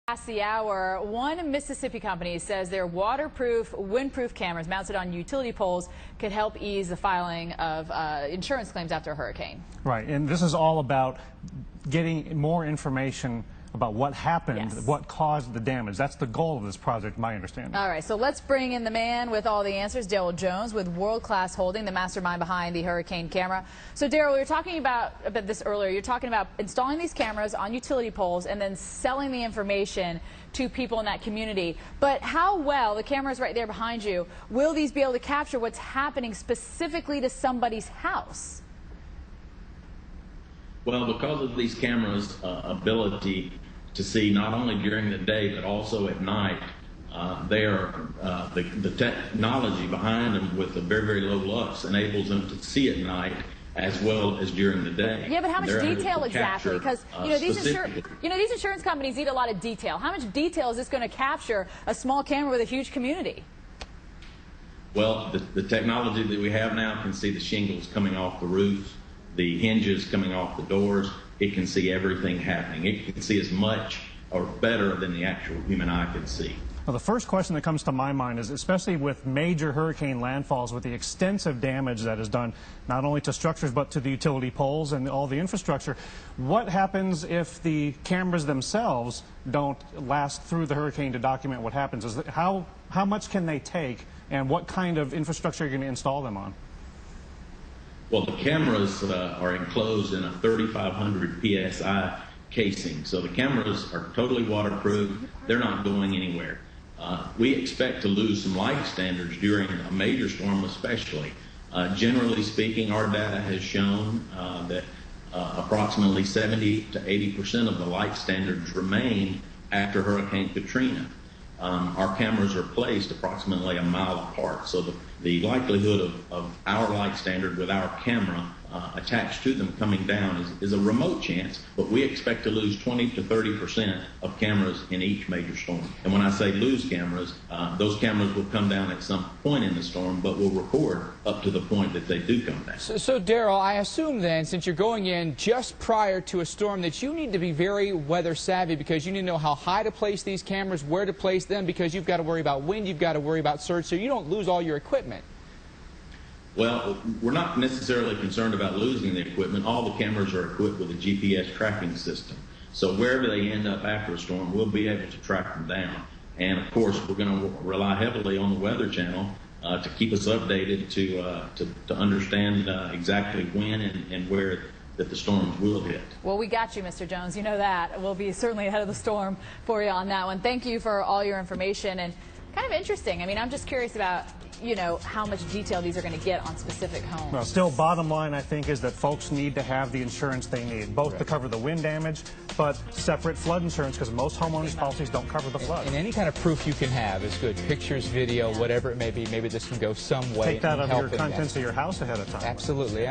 Past the hour, one Mississippi company says their waterproof, windproof cameras mounted on utility poles could help ease the filing of insurance claims after a hurricane. Right, and this is all about getting more information about what happened, Yes. what caused the damage. That's the goal of this project, my understanding. All right, so let's bring in the man with all the answers, Daryl Jones with World Class Holding, the mastermind behind the hurricane camera. So Daryl, we were talking about this earlier. You're talking about installing these cameras on utility poles and then selling the information to people in that community. But how well, the camera's right there behind you, will these be able to capture what's happening specifically to somebody's house? Well, because of these cameras' ability to see not only during the day but also at night, the technology behind them with the very, very low lux enables them to see at night as well as during the day. Yeah, but how much detail exactly? Because these insurance companies need a lot of detail. How much detail is this going to capture a small camera with a huge community? Well, the technology that we have now can see the shingles coming off the roofs, the hinges coming off the doors. It can see everything happening. It can see as much or better than the actual human eye can see. Well, the first question that comes to my mind is, especially with major hurricane landfalls, with the extensive damage that is done not only to structures but to the utility poles and all the infrastructure, what happens if the cameras themselves don't last through the hurricane to document what happens? How much can they take, and what kind of infrastructure are you going to install them on? Well, the cameras are enclosed in a 3,500 PSI casing, so the cameras are totally waterproof. They're not going anywhere. We expect to lose some light standards during a major storm especially. Generally speaking, our data has shown that approximately 70 to 80% of the light standards remain after Hurricane Katrina. Our cameras are placed approximately a mile apart, so the likelihood of our light standard with our camera attached to them coming down is a remote chance, but we expect to lose 20 to 30% of cameras in each major storm. And when I say lose cameras, those cameras will come down at some point in the storm, but will record up to the point that they do come down. So Daryl, I assume then, since you're going in just prior to a storm, that you need to be very weather savvy, because you need to know how high to place these cameras, where to place them, because you've got to worry about wind, you've got to worry about surge, so you don't lose all your equipment. Well, we're not necessarily concerned about losing the equipment. All the cameras are equipped with a GPS tracking system. So wherever they end up after a storm, we'll be able to track them down. And of course, we're going to rely heavily on the Weather Channel to keep us updated to understand exactly when and where that the storms will hit. Well, we got you, Mr. Jones. You know that. We'll be certainly ahead of the storm for you on that one. Thank you for all your information. And kind of interesting. I mean, I'm just curious about, how much detail these are going to get on specific homes. Well, still, bottom line, I think, is that folks need to have the insurance they need, both to cover the wind damage, but separate flood insurance, because most homeowners' policies don't cover the flood. And any kind of proof you can have is good. Pictures, video, whatever it may be. Maybe this can go some way. Take that out of your contents of your house ahead of time. Absolutely.